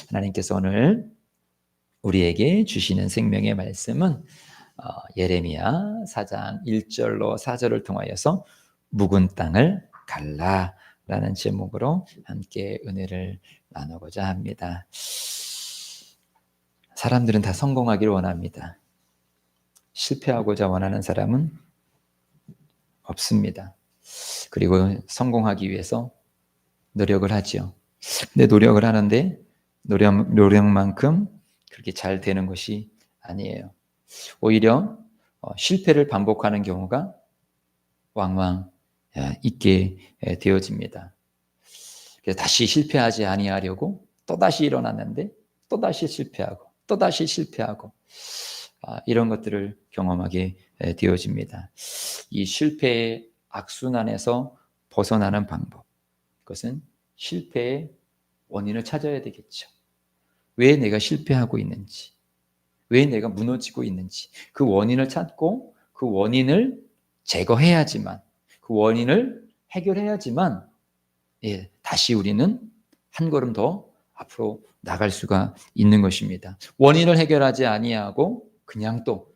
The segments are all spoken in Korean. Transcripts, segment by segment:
하나님께서 오늘 우리에게 주시는 생명의 말씀은 예레미야 4장 1절로 4절을 통하여서 묵은 땅을 갈라라는 제목으로 함께 은혜를 나누고자 합니다. 사람들은 다 성공하기를 원합니다. 실패하고자 원하는 사람은 없습니다. 그리고 성공하기 위해서 노력을 하죠. 근데 노력을 하는데 노력만큼 그렇게 잘 되는 것이 아니에요. 오히려 실패를 반복하는 경우가 왕왕 있게 되어집니다. 그래서 다시 실패하지 아니하려고 또다시 일어났는데 또다시 실패하고 또다시 실패하고 이런 것들을 경험하게 되어집니다. 이 실패의 악순환에서 벗어나는 방법, 그것은 실패의 원인을 찾아야 되겠죠. 왜 내가 실패하고 있는지, 왜 내가 무너지고 있는지 그 원인을 찾고 그 원인을 제거해야지만, 그 원인을 해결해야지만 다시 우리는 한 걸음 더 앞으로 나갈 수가 있는 것입니다. 원인을 해결하지 아니하고 그냥 또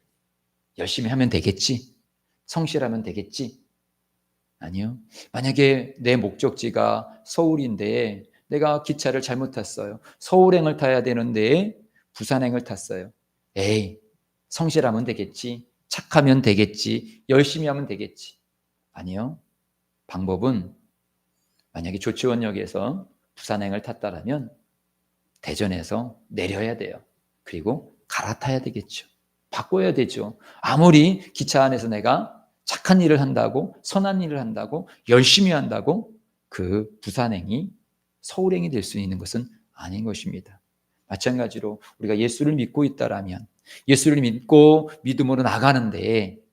열심히 하면 되겠지, 성실하면 되겠지. 아니요. 만약에 내 목적지가 서울인데 내가 기차를 잘못 탔어요. 서울행을 타야 되는데 부산행을 탔어요. 에이, 성실하면 되겠지, 착하면 되겠지, 열심히 하면 되겠지. 아니요. 방법은 만약에 조치원역에서 부산행을 탔다라면 대전에서 내려야 돼요. 그리고 갈아타야 되겠죠. 바꿔야 되죠. 아무리 기차 안에서 내가 착한 일을 한다고, 선한 일을 한다고, 열심히 한다고 그 부산행이 서울행이 될 수 있는 것은 아닌 것입니다. 마찬가지로 우리가 예수를 믿고 있다라면, 예수를 믿고 믿음으로 나가는데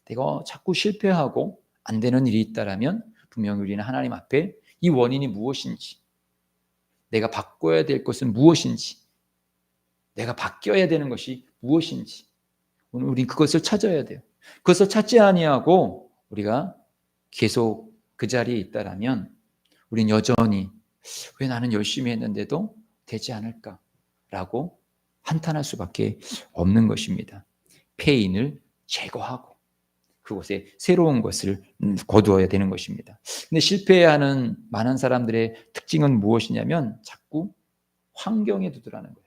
내가 자꾸 실패하고 안 되는 일이 있다라면 분명히 우리는 하나님 앞에 이 원인이 무엇인지, 내가 바꿔야 될 것은 무엇인지, 내가 바뀌어야 되는 것이 무엇인지 오늘 우리 그것을 찾아야 돼요. 그것을 찾지 아니하고 우리가 계속 그 자리에 있다라면 우린 여전히 왜 나는 열심히 했는데도 되지 않을까라고 한탄할 수밖에 없는 것입니다. 폐인을 제거하고 그곳에 새로운 것을 거두어야 되는 것입니다. 근데 실패하는 많은 사람들의 특징은 무엇이냐면 자꾸 환경에 두드라는 거예요.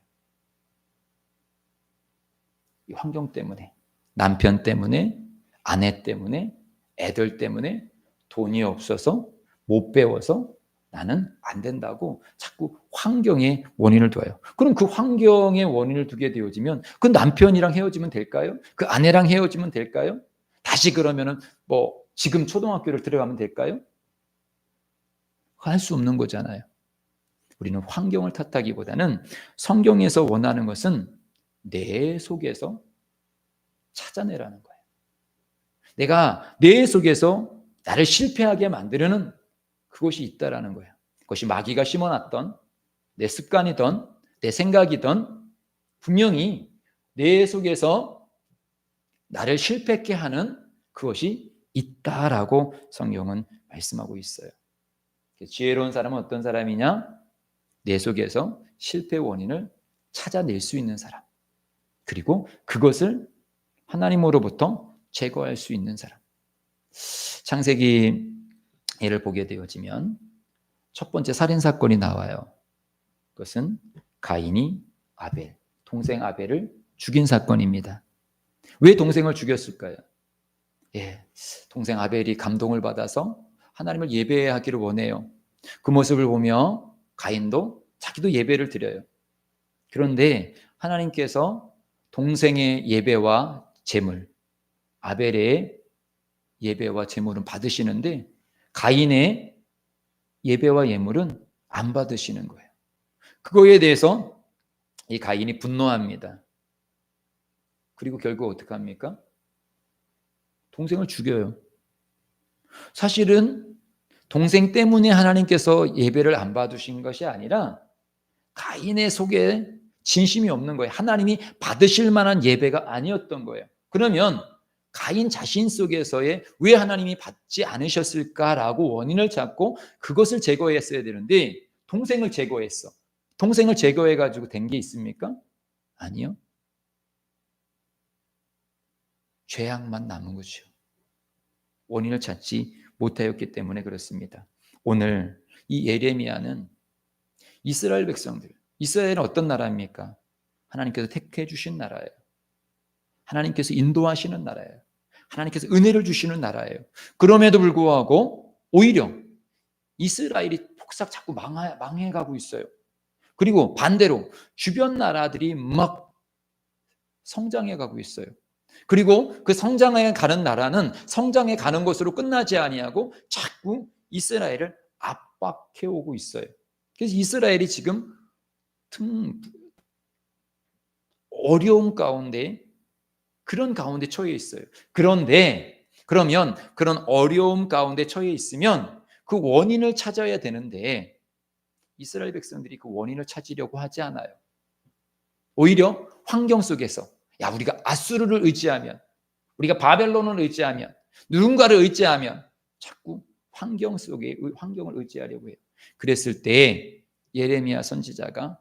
이 환경 때문에, 남편 때문에, 아내 때문에, 애들 때문에, 돈이 없어서, 못 배워서 나는 안 된다고 자꾸 환경에 원인을 둬요. 그럼 그 환경에 원인을 두게 되어지면 그 남편이랑 헤어지면 될까요? 그 아내랑 헤어지면 될까요? 다시 그러면은 지금 초등학교를 들어가면 될까요? 할 수 없는 거잖아요. 우리는 환경을 탓하기보다는 성경에서 원하는 것은 내 속에서 찾아내라는 거예요. 내가 내 속에서 나를 실패하게 만드는 그것이 있다라는 거예요. 그것이 마귀가 심어놨던 내 습관이든 내 생각이든 분명히 내 속에서 나를 실패하게 하는 그것이 있다라고 성경은 말씀하고 있어요. 지혜로운 사람은 어떤 사람이냐? 내 속에서 실패 원인을 찾아낼 수 있는 사람, 그리고 그것을 하나님으로부터 제거할 수 있는 사람. 창세기를 보게 되어지면 첫 번째 살인사건이 나와요. 그것은 가인이 아벨, 동생 아벨을 죽인 사건입니다. 왜 동생을 죽였을까요? 동생 아벨이 감동을 받아서 하나님을 예배하기를 원해요. 그 모습을 보며 가인도 자기도 예배를 드려요. 그런데 하나님께서 동생의 예배와 제물, 아벨의 예배와 제물은 받으시는데 가인의 예배와 예물은 안 받으시는 거예요. 그거에 대해서 이 가인이 분노합니다. 그리고 결국 어떻게 합니까? 동생을 죽여요. 사실은 동생 때문에 하나님께서 예배를 안 받으신 것이 아니라 가인의 속에 진심이 없는 거예요. 하나님이 받으실 만한 예배가 아니었던 거예요. 그러면 가인 자신 속에서의 왜 하나님이 받지 않으셨을까라고 원인을 찾고 그것을 제거했어야 되는데 동생을 제거했어. 동생을 제거해가지고 된 게 있습니까? 아니요. 죄악만 남은 거죠. 원인을 찾지 못하였기 때문에 그렇습니다. 오늘 이 예레미야는 이스라엘 백성들, 이스라엘은 어떤 나라입니까? 하나님께서 택해 주신 나라예요. 하나님께서 인도하시는 나라예요. 하나님께서 은혜를 주시는 나라예요. 그럼에도 불구하고 오히려 이스라엘이 폭삭 자꾸 망해가고 있어요. 그리고 반대로 주변 나라들이 막 성장해 가고 있어요. 그리고 그 성장해 가는 나라는 성장해 가는 것으로 끝나지 아니하고 자꾸 이스라엘을 압박해 오고 있어요. 그래서 이스라엘이 지금 어려움 가운데, 그런 가운데 처해 있어요. 그런데 그러면 그런 어려움 가운데 처해 있으면 그 원인을 찾아야 되는데 이스라엘 백성들이 그 원인을 찾으려고 하지 않아요. 오히려 환경 속에서 우리가 아수르를 의지하면, 우리가 바벨론을 의지하면, 누군가를 의지하면 자꾸 환경을 의지하려고 해요. 그랬을 때 예레미야 선지자가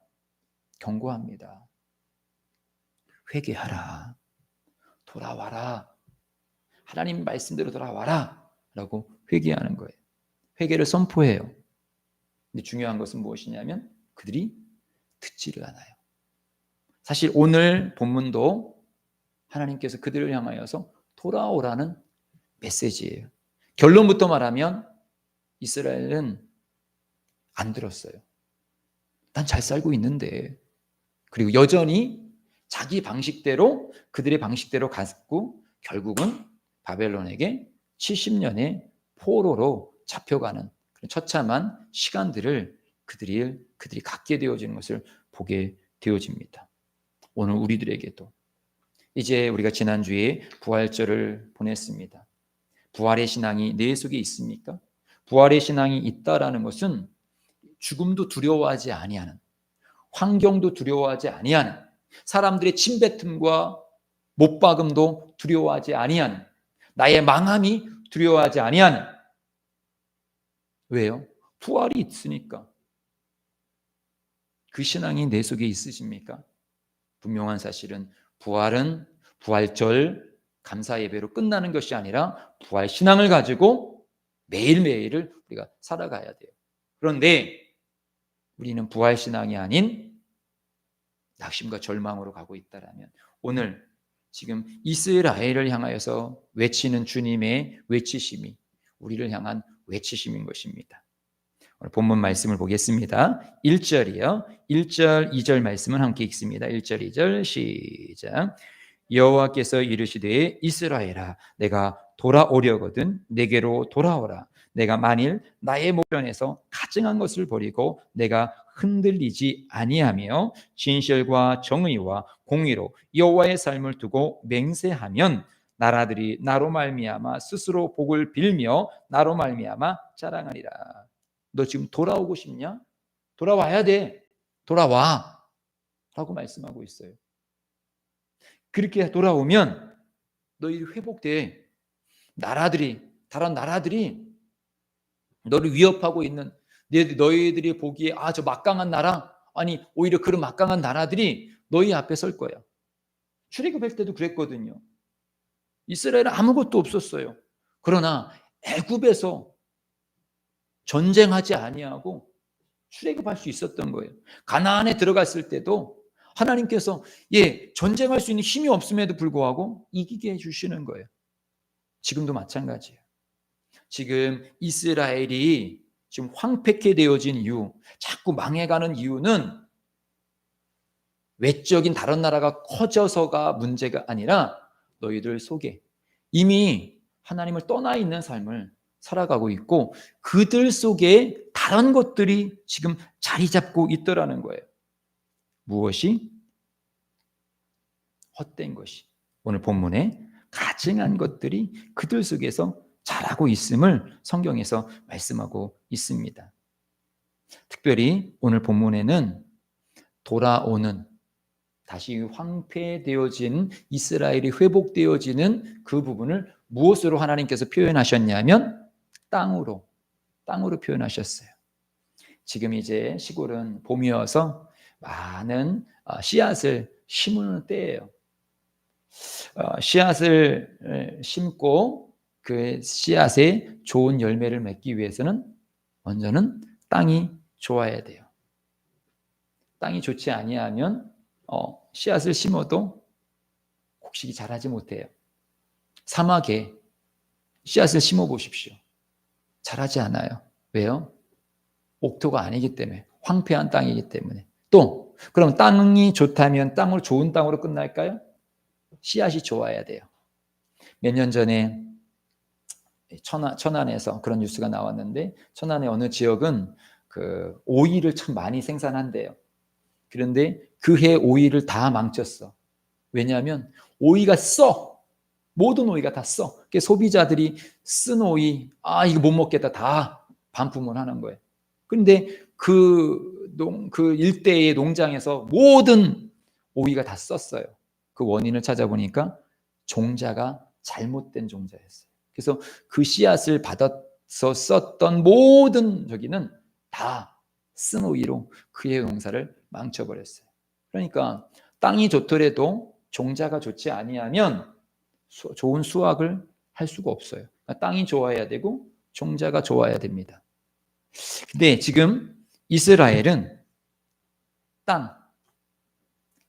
경고합니다. 회개하라. 돌아와라. 하나님 말씀대로 돌아와라. 라고 회개하는 거예요. 회개를 선포해요. 근데 중요한 것은 무엇이냐면 그들이 듣지를 않아요. 사실 오늘 본문도 하나님께서 그들을 향하여서 돌아오라는 메시지예요. 결론부터 말하면 이스라엘은 안 들었어요. 난 잘 살고 있는데. 그리고 여전히 자기 방식대로, 그들의 방식대로 갔고 결국은 바벨론에게 70년의 포로로 잡혀가는 그런 처참한 시간들을 그들이 갖게 되어지는 것을 보게 되어집니다. 오늘 우리들에게도 이제 우리가 지난주에 부활절을 보냈습니다. 부활의 신앙이 내 속에 있습니까? 부활의 신앙이 있다라는 것은 죽음도 두려워하지 아니하는, 환경도 두려워하지 아니하는, 사람들의 침뱉음과 못박음도 두려워하지 아니하는, 나의 망함이 두려워하지 아니하는. 왜요? 부활이 있으니까. 그 신앙이 내 속에 있으십니까? 분명한 사실은 부활은 부활절 감사 예배로 끝나는 것이 아니라 부활 신앙을 가지고 매일매일을 우리가 살아가야 돼요. 그런데 우리는 부활 신앙이 아닌 낙심과 절망으로 가고 있다라면 오늘 지금 이스라엘을 향하여서 외치는 주님의 외치심이 우리를 향한 외치심인 것입니다. 오늘 본문 말씀을 보겠습니다. 1절이요. 1절, 2절 말씀은 함께 읽습니다. 1절, 2절 시작. 여호와께서 이르시되 이스라엘아 내가 돌아오려거든 내게로 돌아오라. 내가 만일 나의 목전에서 가증한 것을 버리고 내가 흔들리지 아니하며 진실과 정의와 공의로 여호와의 삶을 두고 맹세하면 나라들이 나로 말미암아 스스로 복을 빌며 나로 말미암아 자랑하리라. 너 지금 돌아오고 싶냐? 돌아와야 돼. 돌아와. 라고 말씀하고 있어요. 그렇게 돌아오면 너희들이 회복돼. 다른 나라들이 너를 위협하고 있는, 너희들이 보기에 저 막강한 나라, 아니 오히려 그런 막강한 나라들이 너희 앞에 설 거야. 출애굽할 때도 그랬거든요. 이스라엘은 아무것도 없었어요. 그러나 애굽에서 전쟁하지 아니하고 출애굽할 수 있었던 거예요. 가나안에 들어갔을 때도 하나님께서 전쟁할 수 있는 힘이 없음에도 불구하고 이기게 해주시는 거예요. 지금도 마찬가지예요. 지금 이스라엘이 지금 황폐케 되어진 이유, 자꾸 망해가는 이유는 외적인 다른 나라가 커져서가 문제가 아니라 너희들 속에 이미 하나님을 떠나 있는 삶을 살아가고 있고 그들 속에 다른 것들이 지금 자리 잡고 있더라는 거예요. 무엇이? 헛된 것이. 오늘 본문에 가증한 것들이 그들 속에서 자라고 있음을 성경에서 말씀하고 있습니다. 특별히 오늘 본문에는 돌아오는, 다시 황폐되어진 이스라엘이 회복되어지는 그 부분을 무엇으로 하나님께서 표현하셨냐면 땅으로 표현하셨어요. 지금 이제 시골은 봄이어서 많은 씨앗을 심는 때예요. 씨앗을 심고 그 씨앗에 좋은 열매를 맺기 위해서는 먼저는 땅이 좋아야 돼요. 땅이 좋지 아니하면 씨앗을 심어도 곡식이 자라지 못해요. 사막에 씨앗을 심어 보십시오. 자라지 않아요. 왜요? 옥토가 아니기 때문에, 황폐한 땅이기 때문에. 또 그럼 땅이 좋다면 땅을 좋은 땅으로 끝날까요? 씨앗이 좋아야 돼요. 몇 년 전에 천안에서 그런 뉴스가 나왔는데, 천안의 어느 지역은 그 오이를 참 많이 생산한대요. 그런데 그 해 오이를 다 망쳤어. 왜냐하면 오이가 써. 모든 오이가 다 써. 소비자들이 쓴 오이, 이거 못 먹겠다, 다 반품을 하는 거예요. 그런데 그 일대의 농장에서 모든 오이가 다 썼어요. 그 원인을 찾아보니까 종자가 잘못된 종자였어요. 그래서 그 씨앗을 받아서 썼던 모든 저기는 다 쓴 오이로 그의 농사를 망쳐버렸어요. 그러니까 땅이 좋더라도 종자가 좋지 아니하면 좋은 수확을 할 수가 없어요. 그러니까 땅이 좋아야 되고 종자가 좋아야 됩니다. 근데 지금 이스라엘은 땅,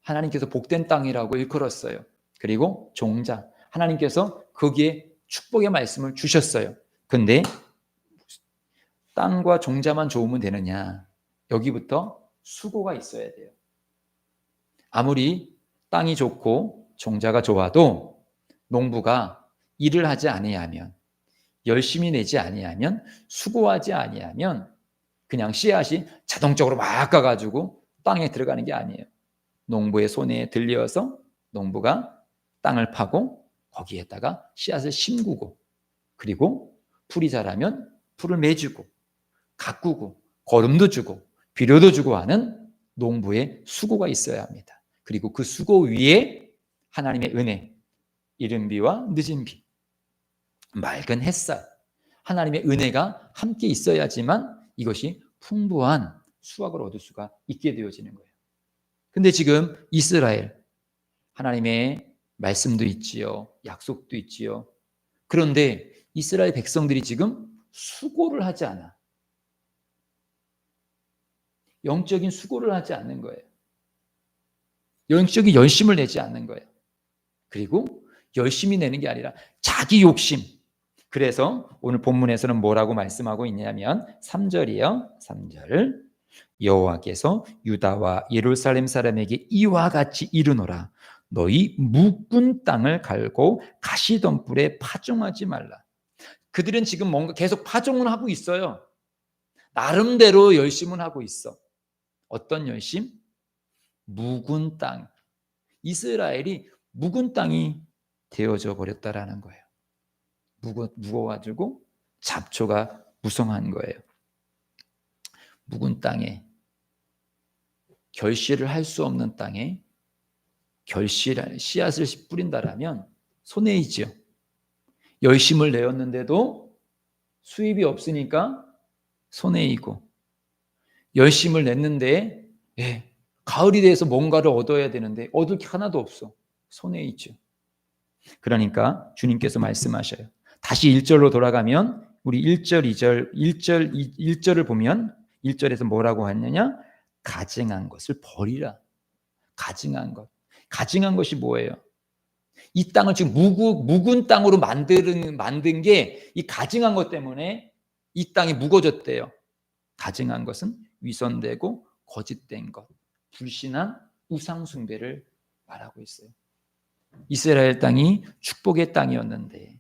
하나님께서 복된 땅이라고 일컬었어요. 그리고 종자, 하나님께서 거기에 축복의 말씀을 주셨어요. 근데 땅과 종자만 좋으면 되느냐? 여기부터 수고가 있어야 돼요. 아무리 땅이 좋고 종자가 좋아도 농부가 일을 하지 아니하면, 열심히 내지 아니하면, 수고하지 아니하면 그냥 씨앗이 자동적으로 막 가가지고 땅에 들어가는 게 아니에요. 농부의 손에 들려서 농부가 땅을 파고 거기에다가 씨앗을 심고, 그리고 풀이 자라면 풀을 매주고 가꾸고 거름도 주고 비료도 주고 하는 농부의 수고가 있어야 합니다. 그리고 그 수고 위에 하나님의 은혜, 이른 비와 늦은 비, 맑은 햇살, 하나님의 은혜가 함께 있어야지만 이것이 풍부한 수확을 얻을 수가 있게 되어지는 거예요. 근데 지금 이스라엘, 하나님의 말씀도 있지요, 약속도 있지요. 그런데 이스라엘 백성들이 지금 수고를 하지 않아. 영적인 수고를 하지 않는 거예요. 영적인 열심을 내지 않는 거예요. 그리고 열심히 내는 게 아니라 자기 욕심. 그래서 오늘 본문에서는 뭐라고 말씀하고 있냐면 3절이요. 3절. 여호와께서 유다와 예루살렘 사람에게 이와 같이 이르노라. 너희 묵은 땅을 갈고 가시덤불에 파종하지 말라. 그들은 지금 뭔가 계속 파종을 하고 있어요. 나름대로 열심은 하고 있어. 어떤 열심? 묵은 땅. 이스라엘이 묵은 땅이 되어져 버렸다라는 거예요. 묵어가지고 잡초가 무성한 거예요. 묵은 땅에, 결실을 할 수 없는 땅에 씨앗을 뿌린다라면 손해이지요. 열심을 내었는데도 수입이 없으니까 손해이고, 열심을 냈는데 가을이 돼서 뭔가를 얻어야 되는데 얻을 게 하나도 없어. 손해이죠. 그러니까 주님께서 말씀하셔요. 다시 1절로 돌아가면 우리 1절, 2절, 1절을 보면 1절에서 뭐라고 하느냐? 가증한 것을 버리라. 가증한 것. 가증한 것이 뭐예요? 이 땅을 지금 묵은 땅으로 만든 게 이 가증한 것 때문에 이 땅이 묵어졌대요. 가증한 것은 위선되고 거짓된 것, 불신한 우상 숭배를 말하고 있어요. 이스라엘 땅이 축복의 땅이었는데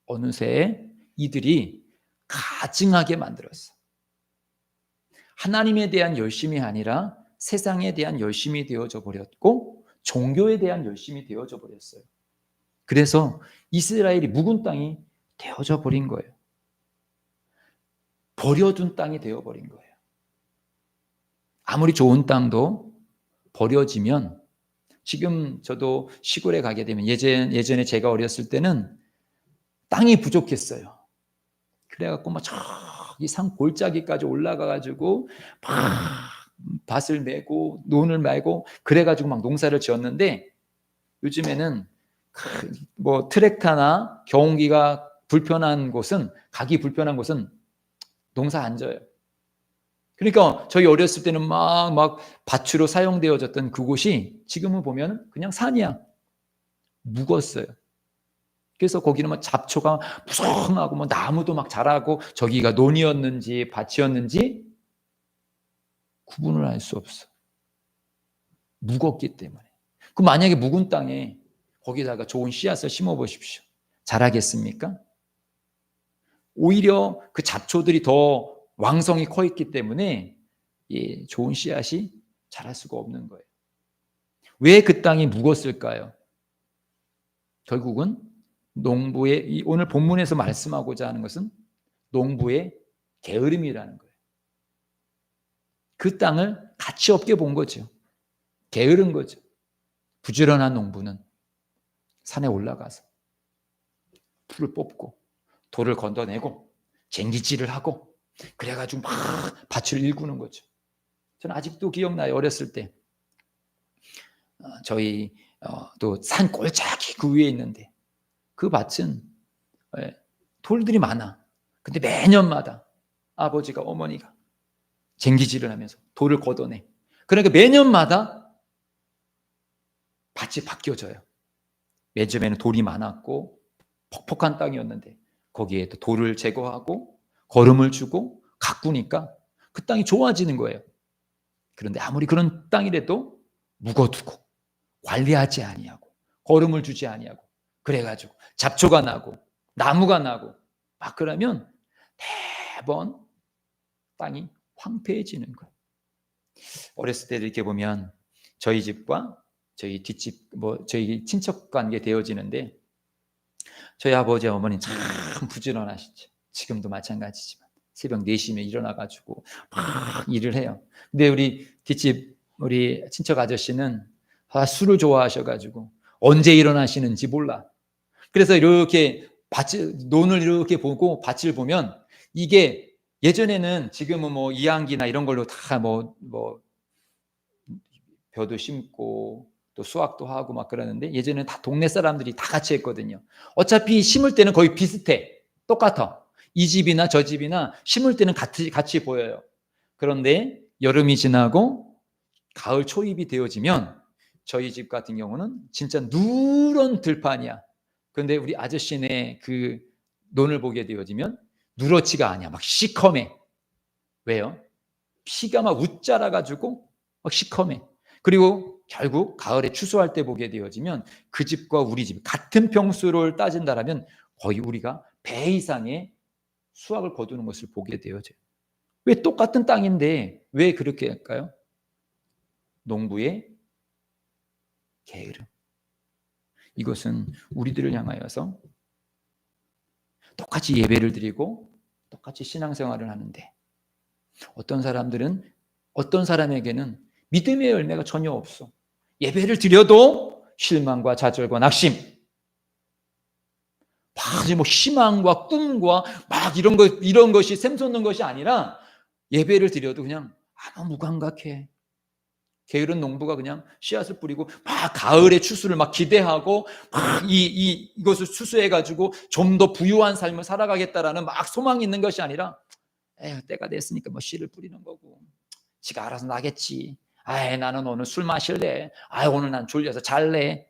어느새 이들이 가증하게 만들었어. 하나님에 대한 열심이 아니라 세상에 대한 열심이 되어져 버렸고 종교에 대한 열심이 되어져 버렸어요. 그래서 이스라엘이 묵은 땅이 되어져 버린 거예요. 버려둔 땅이 되어버린 거예요. 아무리 좋은 땅도 버려지면, 지금 저도 시골에 가게 되면 예전에 제가 어렸을 때는 땅이 부족했어요. 그래갖고 막 저기 산 골짜기까지 올라가가지고 막 밭을 메고 논을 말고 그래가지고 막 농사를 지었는데 요즘에는 뭐 트랙터나 경운기가 불편한 곳은 가기 불편한 곳은 농사 안 져요. 그러니까 저희 어렸을 때는 막 밭으로 사용되어졌던 그곳이 지금은 보면 그냥 산이야. 묵었어요. 그래서 거기는 뭐 잡초가 무성하고 뭐 나무도 막 자라고 저기가 논이었는지 밭이었는지 구분을 할 수 없어. 묵었기 때문에. 그 만약에 묵은 땅에 거기다가 좋은 씨앗을 심어 보십시오. 자라겠습니까? 오히려 그 잡초들이 더 왕성히 커 있기 때문에 좋은 씨앗이 자랄 수가 없는 거예요. 왜 그 땅이 묵었을까요? 결국은 농부의 오늘 본문에서 말씀하고자 하는 것은 농부의 게으름이라는 거예요. 그 땅을 가치 없게 본 거죠. 게으른 거죠. 부지런한 농부는 산에 올라가서 풀을 뽑고 돌을 건져내고 쟁기질을 하고 그래가지고 막 밭을 일구는 거죠. 저는 아직도 기억나요. 어렸을 때 저희 또 산 꼴짝이 그 위에 있는데 그 밭은 돌들이 많아. 근데 매년마다 아버지가 어머니가 쟁기질을 하면서 돌을 걷어내. 그러니까 매년마다 밭이 바뀌어져요. 맨 처음에는 돌이 많았고 퍽퍽한 땅이었는데 거기에 또 돌을 제거하고 거름을 주고 가꾸니까 그 땅이 좋아지는 거예요. 그런데 아무리 그런 땅이라도 묵어두고 관리하지 아니하고 거름을 주지 아니하고 그래가지고 잡초가 나고 나무가 나고 막 그러면 매번 땅이 황폐해지는 거예요. 어렸을 때 이렇게 보면 저희 집과 저희 뒷집 저희 친척 관계 되어지는데 저희 아버지 어머니 참 부지런하시죠. 지금도 마찬가지지만 새벽 4시면 일어나가지고 막 일을 해요. 근데 우리 뒷집 우리 친척 아저씨는 술을 좋아하셔가지고 언제 일어나시는지 몰라. 그래서 이렇게 논을 이렇게 보고 밭을 보면 이게 예전에는 지금은 뭐 이항기나 이런 걸로 다 벼도 심고 또 수확도 하고 막 그러는데 예전에는 다 동네 사람들이 다 같이 했거든요. 어차피 심을 때는 거의 비슷해. 똑같아. 이 집이나 저 집이나 심을 때는 같이 보여요. 그런데 여름이 지나고 가을 초입이 되어지면 저희 집 같은 경우는 진짜 누런 들판이야. 그런데 우리 아저씨네 그 논을 보게 되어지면 누렇지가 않아. 막 시커매. 왜요? 피가 막 웃자라가지고 막 시커매. 그리고 결국 가을에 추수할 때 보게 되어지면 그 집과 우리 집 같은 평수를 따진다라면 거의 우리가 배 이상의 수확을 거두는 것을 보게 되어져요. 왜 똑같은 땅인데 왜 그렇게 할까요? 농부의 게으름. 이것은 우리들을 향하여서 똑같이 예배를 드리고 똑같이 신앙생활을 하는데 어떤 사람에게는 믿음의 열매가 전혀 없어. 예배를 드려도 실망과 좌절과 낙심, 막 희망과 꿈과 막 이런 것이 샘솟는 것이 아니라 예배를 드려도 그냥 아무 무감각해. 게으른 농부가 그냥 씨앗을 뿌리고 막 가을의 추수를 막 기대하고 막 이것을 추수해가지고 좀 더 부유한 삶을 살아가겠다라는 막 소망이 있는 것이 아니라 에휴, 때가 됐으니까 뭐 씨를 뿌리는 거고 지가 알아서 나겠지. 아이, 나는 오늘 술 마실래. 아이, 오늘 난 졸려서 잘래.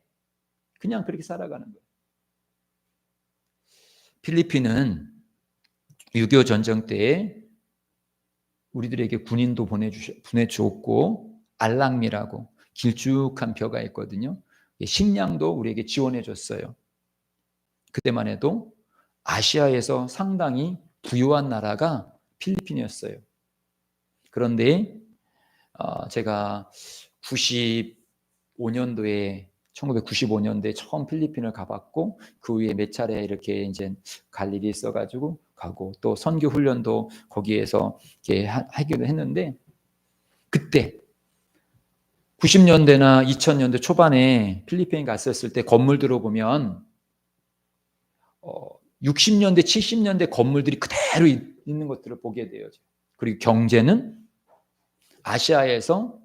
그냥 그렇게 살아가는 거예요. 필리핀은 6.25 전쟁 때에 우리들에게 군인도 보내주었고 알랑미라고 길쭉한 벼가 있거든요. 식량도 우리에게 지원해 줬어요. 그때만 해도 아시아에서 상당히 부유한 나라가 필리핀이었어요. 그런데 제가 1995년도에 처음 필리핀을 가봤고 그 후에 몇 차례 이렇게 이제 갈 일이 있어가지고 가고 또 선교 훈련도 거기에서 이렇게 하기도 했는데 그때 90년대나 2000년대 초반에 필리핀 갔었을 때 건물들을 보면 60년대, 70년대 건물들이 그대로 있는 것들을 보게 돼요. 그리고 경제는 아시아에서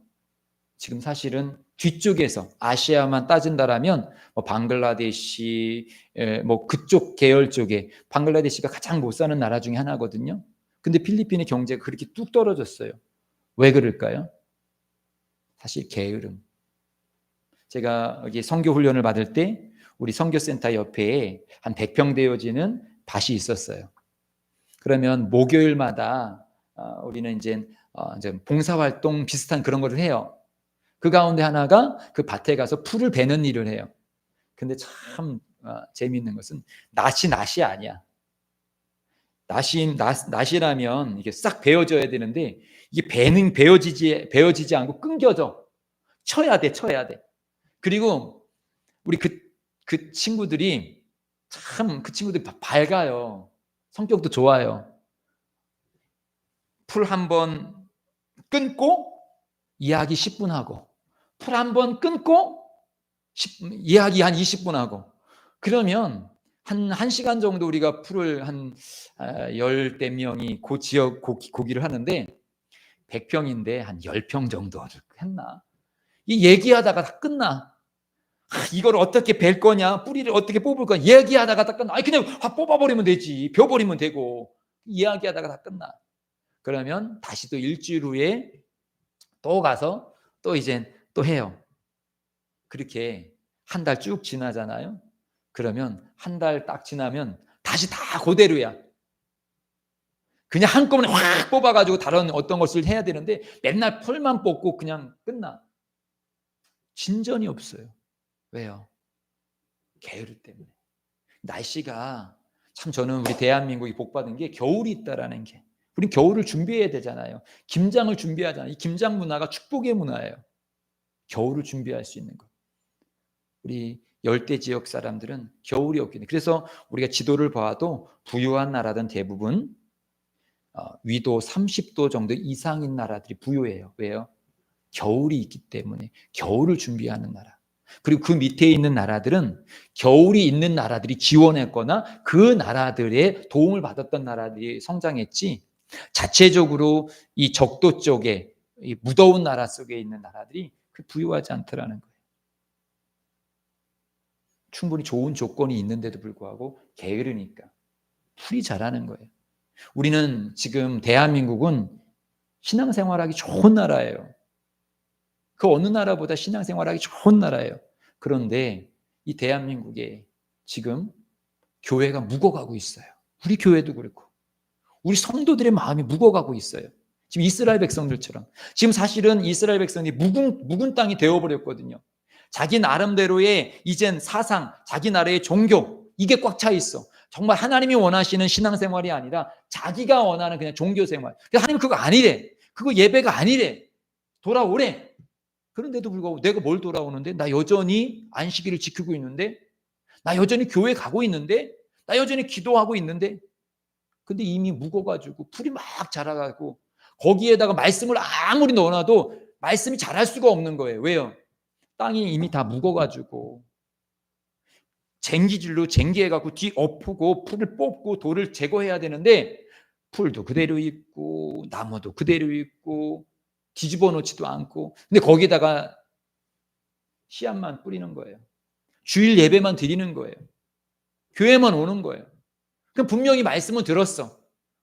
지금 사실은 뒤쪽에서 아시아만 따진다라면 뭐 방글라데시, 뭐 그쪽 계열 쪽에 방글라데시가 가장 못 사는 나라 중에 하나거든요. 근데 필리핀의 경제가 그렇게 뚝 떨어졌어요. 왜 그럴까요? 사실 게으름. 제가 여기 선교 훈련을 받을 때 우리 선교센터 옆에 한 100평 되어지는 밭이 있었어요. 그러면 목요일마다 우리는 이제 봉사활동 비슷한 그런 것을 해요. 그 가운데 하나가 그 밭에 가서 풀을 베는 일을 해요. 근데 참 재미있는 것은 낫이 아니야. 낫이라면 이게 싹 베어져야 되는데 이게 베어지지 않고 끊겨져. 쳐야 돼. 그리고 우리 그 친구들이 참 그 친구들이 밝아요. 성격도 좋아요. 풀 한 번 끊고 이야기 10분 하고, 풀 한 번 끊고 이야기 한 20분 하고, 그러면 한 1시간 정도 우리가 풀을 한 열댓 명이 그 지역 고기를 하는데 100평인데 한 10평 정도 했나? 이 얘기하다가 다 끝나. 이걸 어떻게 벨 거냐, 뿌리를 어떻게 뽑을 거냐, 얘기하다가 다 끝나. 아니 그냥 뽑아버리면 되지, 벼버리면 되고, 이야기하다가 다 끝나. 그러면 다시 또 일주일 후에 또 가서 또 이제 또 해요. 그렇게 한 달 쭉 지나잖아요. 그러면 한 달 딱 지나면 다시 다 그대로야. 그냥 한꺼번에 확 뽑아가지고 다른 어떤 것을 해야 되는데 맨날 풀만 뽑고 그냥 끝나. 진전이 없어요. 왜요? 게으르 때문에. 날씨가 참 저는 우리 대한민국이 복받은 게 겨울이 있다라는 게. 우린 겨울을 준비해야 되잖아요. 김장을 준비하잖아요. 이 김장 문화가 축복의 문화예요. 겨울을 준비할 수 있는 것. 우리 열대 지역 사람들은 겨울이 없기 때문에. 그래서 우리가 지도를 봐도 부유한 나라든 대부분 위도 30도 정도 이상인 나라들이 부유해요. 왜요? 겨울이 있기 때문에. 겨울을 준비하는 나라. 그리고 그 밑에 있는 나라들은 겨울이 있는 나라들이 지원했거나 그 나라들의 도움을 받았던 나라들이 성장했지, 자체적으로 이 적도 쪽에 이 무더운 나라 속에 있는 나라들이 부유하지 않더라는 거예요. 충분히 좋은 조건이 있는데도 불구하고 게으르니까 풀이 자라는 거예요. 우리는 지금 대한민국은 신앙생활하기 좋은 나라예요. 그 어느 나라보다 신앙생활하기 좋은 나라예요. 그런데 이 대한민국에 지금 교회가 묵어가고 있어요. 우리 교회도 그렇고 우리 성도들의 마음이 묵어가고 있어요. 지금 이스라엘 백성들처럼. 지금 사실은 이스라엘 백성이 묵은 땅이 되어버렸거든요. 자기 나름대로의 이젠 사상, 자기 나라의 종교, 이게 꽉 차 있어. 정말 하나님이 원하시는 신앙생활이 아니라 자기가 원하는 그냥 종교생활. 하나님 그거 아니래. 그거 예배가 아니래. 돌아오래. 그런데도 불구하고 내가 뭘 돌아오는데? 나 여전히 안식일을 지키고 있는데? 나 여전히 교회 가고 있는데? 나 여전히 기도하고 있는데? 근데 이미 묵어가지고 풀이 막 자라가고 거기에다가 말씀을 아무리 넣어놔도 말씀이 자랄 수가 없는 거예요. 왜요? 땅이 이미 다 묵어가지고 쟁기질로 쟁기해갖고 뒤 엎고 풀을 뽑고 돌을 제거해야 되는데 풀도 그대로 있고 나무도 그대로 있고 뒤집어 놓지도 않고, 근데 거기다가 씨앗만 뿌리는 거예요. 주일 예배만 드리는 거예요. 교회만 오는 거예요. 그럼 분명히 말씀은 들었어.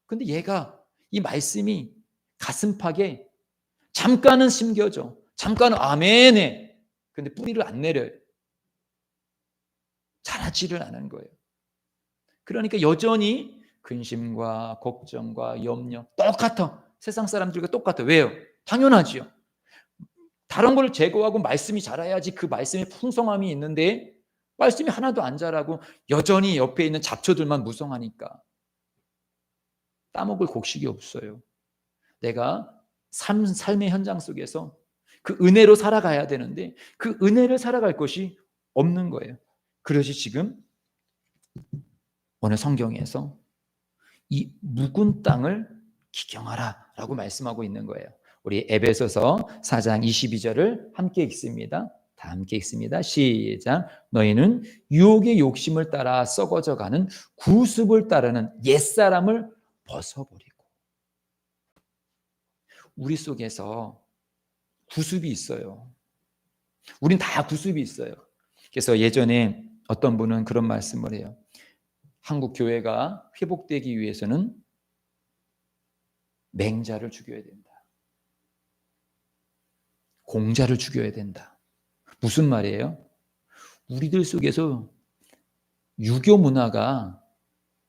근데 얘가 이 말씀이 가슴팍에 잠깐은 심겨져. 잠깐은 아멘해. 근데 뿌리를 안 내려요. 자라지를 않은 거예요. 그러니까 여전히 근심과 걱정과 염려 똑같아. 세상 사람들과 똑같아. 왜요? 당연하지요. 다른 걸 제거하고 말씀이 자라야지 그 말씀의 풍성함이 있는데 말씀이 하나도 안 자라고 여전히 옆에 있는 잡초들만 무성하니까 따먹을 곡식이 없어요. 내가 삶의 현장 속에서 그 은혜로 살아가야 되는데 그 은혜를 살아갈 것이 없는 거예요. 그래서 지금 오늘 성경에서 이 묵은 땅을 기경하라 라고 말씀하고 있는 거예요. 우리 에베소서 4장 22절을 함께 읽습니다. 다 함께 읽습니다. 시작. 너희는 유혹의 욕심을 따라 썩어져가는 구습을 따르는 옛사람을 벗어버리고. 우리 속에서 구습이 있어요. 우린 다 구습이 있어요. 그래서 예전에 어떤 분은 그런 말씀을 해요. 한국 교회가 회복되기 위해서는 맹자를 죽여야 된다. 공자를 죽여야 된다. 무슨 말이에요? 우리들 속에서 유교 문화가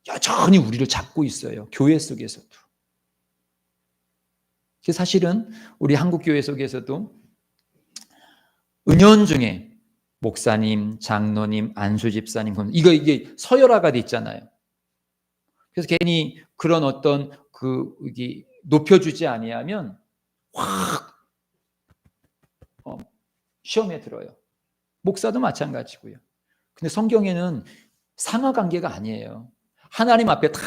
여전히 우리를 잡고 있어요. 교회 속에서도. 사실은 우리 한국 교회 속에서도 은연중에 목사님, 장로님, 안수집사님, 이게 서열화가 돼 있잖아요. 그래서 괜히 그런 어떤 높여주지 아니하면 확 시험에 들어요. 목사도 마찬가지고요. 근데 성경에는 상하 관계가 아니에요. 하나님 앞에 다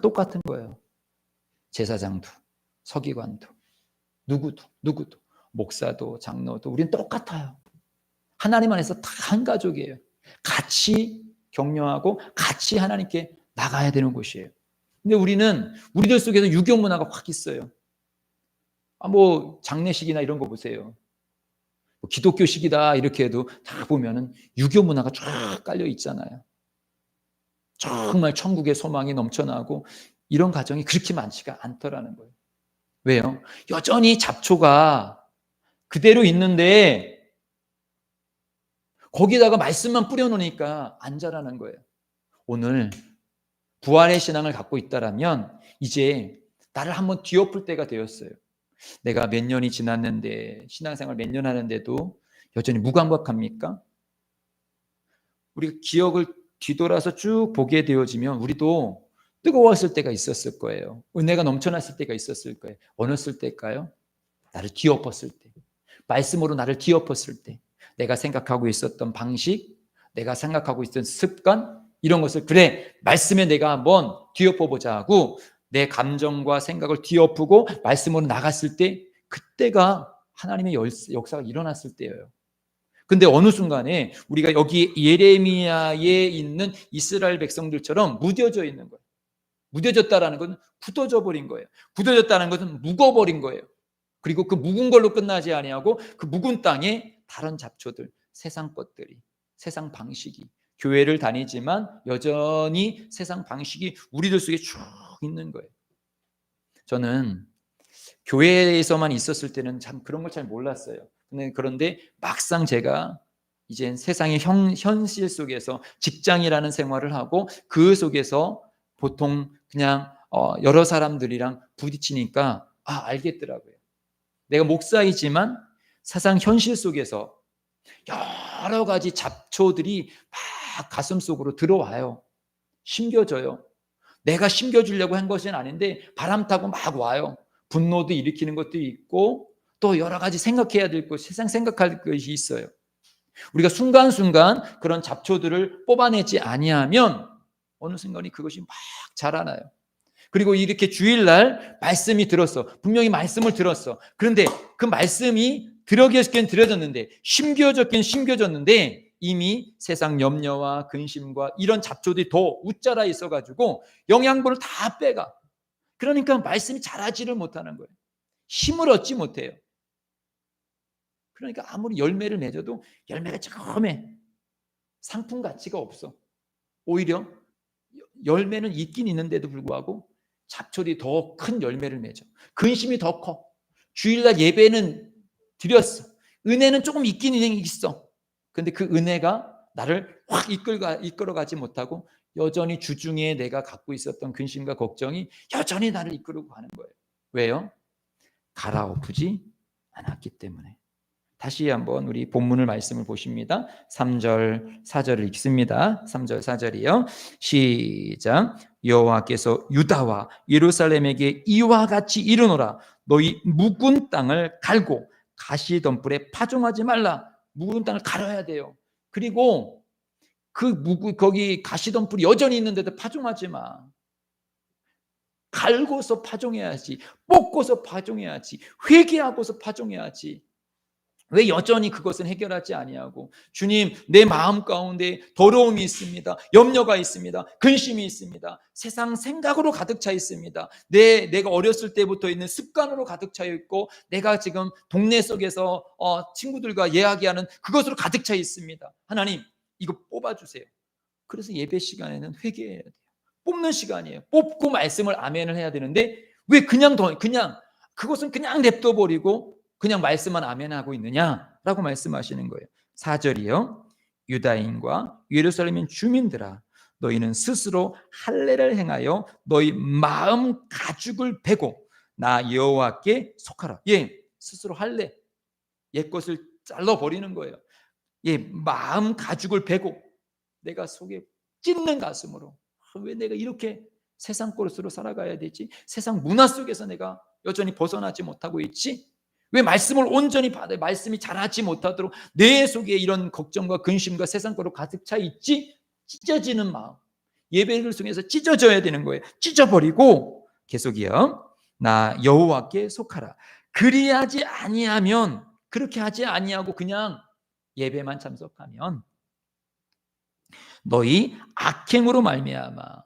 똑같은 거예요. 제사장도, 서기관도, 누구도, 목사도, 장로도 우리는 똑같아요. 하나님 안에서 다 한 가족이에요. 같이 격려하고 같이 하나님께 나가야 되는 곳이에요. 근데 우리들 속에서 유교 문화가 확 있어요. 장례식이나 이런 거 보세요. 기독교식이다 이렇게 해도 다 보면은 유교 문화가 쫙 깔려 있잖아요. 정말 천국의 소망이 넘쳐나고 이런 가정이 그렇게 많지가 않더라는 거예요. 왜요? 여전히 잡초가 그대로 있는데 거기다가 말씀만 뿌려놓으니까 안 자라는 거예요. 오늘 부활의 신앙을 갖고 있다라면 이제 나를 한번 뒤엎을 때가 되었어요. 내가 몇 년이 지났는데 신앙생활 몇 년 하는데도 여전히 무감각합니까? 우리가 기억을 뒤돌아서 쭉 보게 되어지면 우리도 뜨거웠을 때가 있었을 거예요. 은혜가 넘쳐났을 때가 있었을 거예요. 어느 때일까요? 나를 뒤엎었을 때. 말씀으로 나를 뒤엎었을 때. 내가 생각하고 있었던 방식, 내가 생각하고 있었던 습관, 이런 것을 그래 말씀에 내가 한번 뒤엎어보자 하고 내 감정과 생각을 뒤엎고 말씀으로 나갔을 때 그때가 하나님의 역사가 일어났을 때예요. 근데 어느 순간에 우리가 여기 예레미야에 있는 이스라엘 백성들처럼 무뎌져 있는 거예요. 무뎌졌다라는 것은 굳어져 버린 거예요. 굳어졌다는 것은 묵어버린 거예요. 그리고 그 묵은 걸로 끝나지 아니하고 그 묵은 땅에 다른 잡초들, 세상 것들이, 세상 방식이 교회를 다니지만 여전히 세상 방식이 우리들 속에 쭉 있는 거예요. 저는 교회에서만 있었을 때는 참 그런 걸 잘 몰랐어요. 그런데 막상 제가 이제 세상의 현실 속에서 직장이라는 생활을 하고 그 속에서 보통 그냥 여러 사람들이랑 부딪히니까 알겠더라고요. 내가 목사이지만 세상 현실 속에서 여러 가지 잡초들이 막 가슴 속으로 들어와요. 심겨져요. 내가 심겨주려고 한 것은 아닌데 바람 타고 막 와요. 분노도 일으키는 것도 있고 또 여러 가지 생각해야 될 것, 세상 생각할 것이 있어요. 우리가 순간순간 그런 잡초들을 뽑아내지 아니하면 어느 순간이 그것이 막 자라나요. 그리고 이렇게 주일날 말씀이 들었어. 분명히 말씀을 들었어. 그런데 그 말씀이 들어졌긴 들어졌는데 심겨졌긴 심겨졌는데 이미 세상 염려와 근심과 이런 잡초들이 더 웃자라 있어가지고 영양분을 다 빼가. 그러니까 말씀이 자라지를 못하는 거예요. 힘을 얻지 못해요. 그러니까 아무리 열매를 맺어도 열매가 처음에 상품 가치가 없어. 오히려 열매는 있긴 있는데도 불구하고 잡초들이 더 큰 열매를 맺어. 근심이 더 커. 주일날 예배는 드렸어. 은혜는 조금 있긴 있어. 근데 그 은혜가 나를 확 이끌어가지 못하고 여전히 주중에 내가 갖고 있었던 근심과 걱정이 여전히 나를 이끌고 가는 거예요. 왜요? 갈아엎지 않았기 때문에. 다시 한번 우리 본문을 말씀을 보십니다. 3절 4절을 읽습니다. 3절 4절이요. 시작. 여호와께서 유다와 예루살렘에게 이와 같이 이르노라. 너희 묵은 땅을 갈고 가시덤불에 파종하지 말라. 묵은 땅을 갈아야 돼요. 그리고 거기 가시덤불이 여전히 있는데도 파종하지 마. 갈고서 파종해야지. 뽑고서 파종해야지. 회개하고서 파종해야지. 왜 여전히 그것은 해결하지 아니하고, 주님, 내 마음 가운데 더러움이 있습니다. 염려가 있습니다. 근심이 있습니다. 세상 생각으로 가득 차 있습니다. 내가 어렸을 때부터 있는 습관으로 가득 차 있고, 내가 지금 동네 속에서 친구들과 이야기하는 그것으로 가득 차 있습니다. 하나님, 이거 뽑아주세요. 그래서 예배 시간에는 회개해야 돼요. 뽑는 시간이에요. 뽑고 말씀을 아멘을 해야 되는데, 왜 그냥 그것은 그냥 냅둬 버리고 그냥 말씀만 아멘하고 있느냐라고 말씀하시는 거예요. 4절이요. 유다인과 예루살렘 주민들아, 너희는 스스로 할례를 행하여 너희 마음 가죽을 베고 나 여호와께 속하라. 스스로 할례, 옛것을 잘라 버리는 거예요. 마음 가죽을 베고 내가 속에 찢는 가슴으로, 왜 내가 이렇게 세상 꼴으로 살아가야 되지? 세상 문화 속에서 내가 여전히 벗어나지 못하고 있지? 왜 말씀을 온전히 받아 말씀이 자라지 못하도록 내 속에 이런 걱정과 근심과 세상 꼴로 가득 차 있지? 찢어지는 마음, 예배를 통해서 찢어져야 되는 거예요. 찢어버리고 계속이요. 나 여호와께 속하라. 그리하지 아니하면, 그렇게 하지 아니하고 그냥 예배만 참석하면 너희 악행으로 말미암아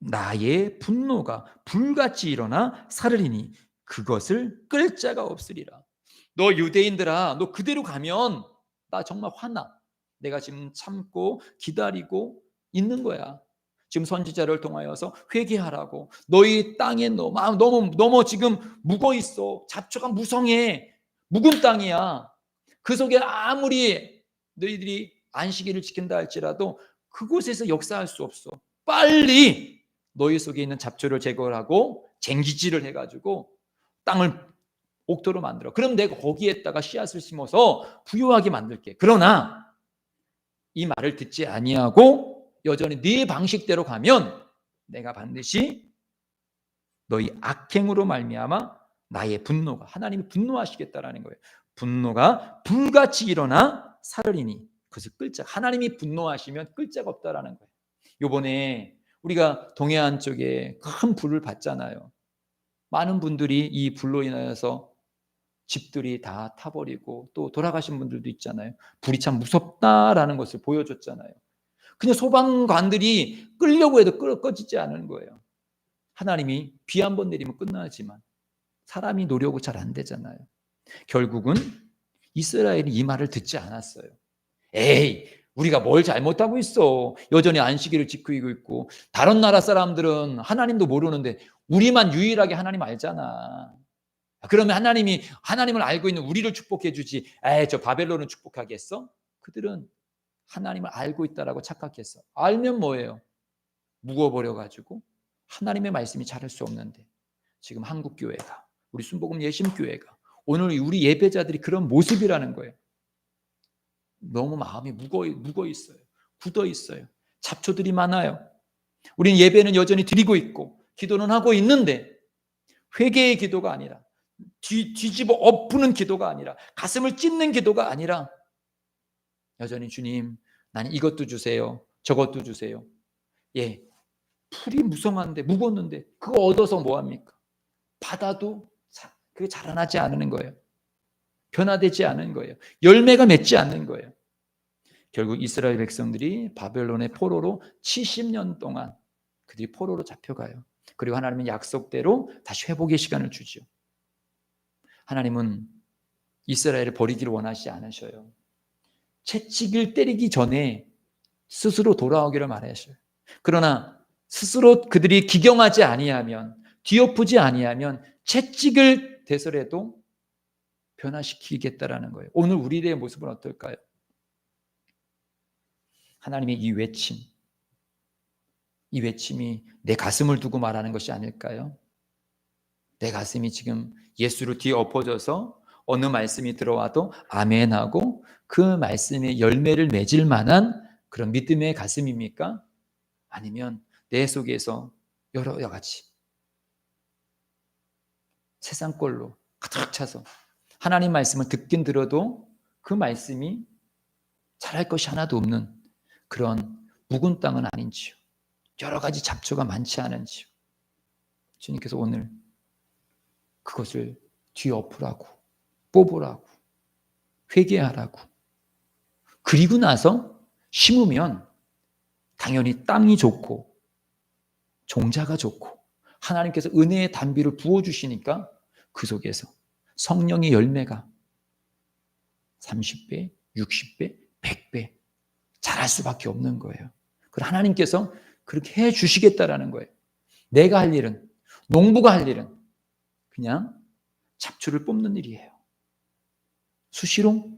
나의 분노가 불같이 일어나 사르리니 그것을 끌 자가 없으리라. 너 유대인들아, 너 그대로 가면 나 정말 화나. 내가 지금 참고 기다리고 있는 거야. 지금 선지자를 통하여서 회개하라고. 너희 땅에 너무 지금 묵어 있어. 잡초가 무성해. 묵은 땅이야. 그 속에 아무리 너희들이 안식일을 지킨다 할지라도 그곳에서 역사할 수 없어. 빨리 너희 속에 있는 잡초를 제거하고 쟁기질을 해가지고 땅을 옥토로 만들어. 그럼 내가 거기에다가 씨앗을 심어서 부유하게 만들게. 그러나 이 말을 듣지 아니하고 여전히 네 방식대로 가면 내가 반드시 너희 악행으로 말미암아 나의 분노가, 하나님이 분노하시겠다라는 거예요. 분노가 불같이 일어나 사르리니 그것을 끌자. 하나님이 분노하시면 끌 자가 없다라는 거예요. 요번에 우리가 동해안 쪽에 큰 불을 봤잖아요. 많은 분들이 이 불로 인하여서 집들이 다 타버리고 또 돌아가신 분들도 있잖아요. 불이 참 무섭다라는 것을 보여줬잖아요. 그냥 소방관들이 끌려고 해도 꺼지지 않은 거예요. 하나님이 비 한 번 내리면 끝나지만 사람이 노력이 잘 안 되잖아요. 결국은 이스라엘이 이 말을 듣지 않았어요. 에이, 우리가 뭘 잘못하고 있어. 여전히 안식일을 지키고 있고 다른 나라 사람들은 하나님도 모르는데 우리만 유일하게 하나님 알잖아. 그러면 하나님을 알고 있는 우리를 축복해 주지. 저 바벨론은 축복하겠어? 그들은 하나님을 알고 있다라고 착각했어. 알면 뭐예요? 묵어버려 가지고 하나님의 말씀이 자랄 수 없는데, 지금 한국 교회가, 우리 순복음 예심 교회가, 오늘 우리 예배자들이 그런 모습이라는 거예요. 너무 마음이 묵어 있어요. 굳어 있어요. 잡초들이 많아요. 우리는 예배는 여전히 드리고 있고 기도는 하고 있는데 회개의 기도가 아니라, 뒤집어 엎는 기도가 아니라, 가슴을 찢는 기도가 아니라 여전히 주님, 나는 이것도 주세요. 저것도 주세요. 풀이 무성한데, 묵었는데 그거 얻어서 뭐합니까? 받아도 그게 자라나지 않는 거예요. 변화되지 않은 거예요. 열매가 맺지 않는 거예요. 결국 이스라엘 백성들이 바벨론의 포로로 70년 동안 그들이 포로로 잡혀가요. 그리고 하나님은 약속대로 다시 회복의 시간을 주죠. 하나님은 이스라엘을 버리기를 원하시지 않으셔요. 채찍을 때리기 전에 스스로 돌아오기를 말하셔요. 그러나 스스로 그들이 기경하지 아니하면, 뒤엎지 아니하면 채찍을 대서라도 변화시키겠다라는 거예요. 오늘 우리의 모습은 어떨까요? 하나님의 이 외침이 내 가슴을 두고 말하는 것이 아닐까요? 내 가슴이 지금 예수로 뒤엎어져서 어느 말씀이 들어와도 아멘하고 그 말씀의 열매를 맺을 만한 그런 믿음의 가슴입니까? 아니면 내 속에서 여러 가지 세상 꼴로 가득 차서 하나님 말씀을 듣긴 들어도 그 말씀이 자랄 것이 하나도 없는 그런 묵은 땅은 아닌지요. 여러 가지 잡초가 많지 않은지요. 주님께서 오늘 그것을 뒤엎으라고, 뽑으라고, 회개하라고. 그리고 나서 심으면 당연히 땅이 좋고 종자가 좋고 하나님께서 은혜의 단비를 부어주시니까 그 속에서 성령의 열매가 30배, 60배, 100배 자랄 수밖에 없는 거예요. 그럼 하나님께서 그렇게 해주시겠다라는 거예요. 내가 할 일은, 농부가 할 일은 그냥 잡초를 뽑는 일이에요. 수시로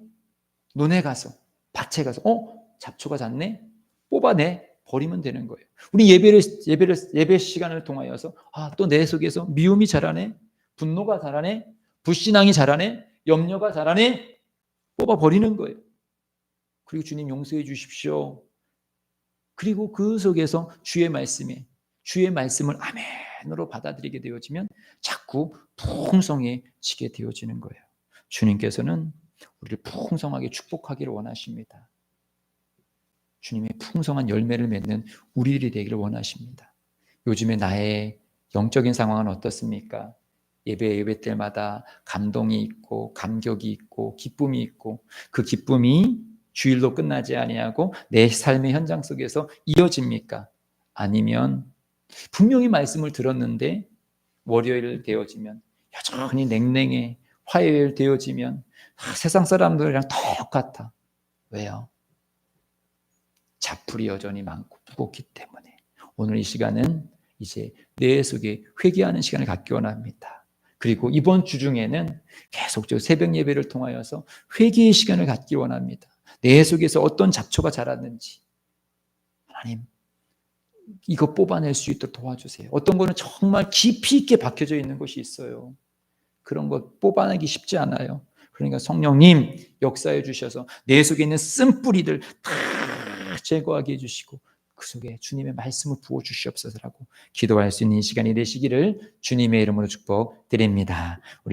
논에 가서, 밭에 가서 잡초가 잤네? 뽑아내 버리면 되는 거예요. 우리 예배 시간을 통하여서 또 내 속에서 미움이 자라네, 분노가 자라네, 불신앙이 자라네, 염려가 자라네, 뽑아 버리는 거예요. 그리고 주님 용서해 주십시오. 그리고 그 속에서 주의 말씀을 아멘으로 받아들이게 되어지면 자꾸 풍성해지게 되어지는 거예요. 주님께서는 우리를 풍성하게 축복하기를 원하십니다. 주님의 풍성한 열매를 맺는 우리들이 되기를 원하십니다. 요즘에 나의 영적인 상황은 어떻습니까? 예배 때마다 감동이 있고 감격이 있고 기쁨이 있고 그 기쁨이 주일로 끝나지 아니하고 내 삶의 현장 속에서 이어집니까? 아니면 분명히 말씀을 들었는데 월요일 되어지면 여전히 냉랭해, 화요일 되어지면 세상 사람들이랑 똑같아. 왜요? 자풀이 여전히 많고 무겁기 때문에. 오늘 이 시간은 이제 내 속에 회개하는 시간을 갖기 원합니다. 그리고 이번 주 중에는 계속적으로 새벽 예배를 통하여서 회개의 시간을 갖기 원합니다. 내 속에서 어떤 잡초가 자랐는지 하나님 이거 뽑아낼 수 있도록 도와주세요. 어떤 거는 정말 깊이 있게 박혀져 있는 것이 있어요. 그런 것 뽑아내기 쉽지 않아요. 그러니까 성령님 역사해 주셔서 내 속에 있는 쓴뿌리들 다 제거하게 해주시고 그 속에 주님의 말씀을 부어주시옵소서라고 기도할 수 있는 시간이 되시기를 주님의 이름으로 축복드립니다.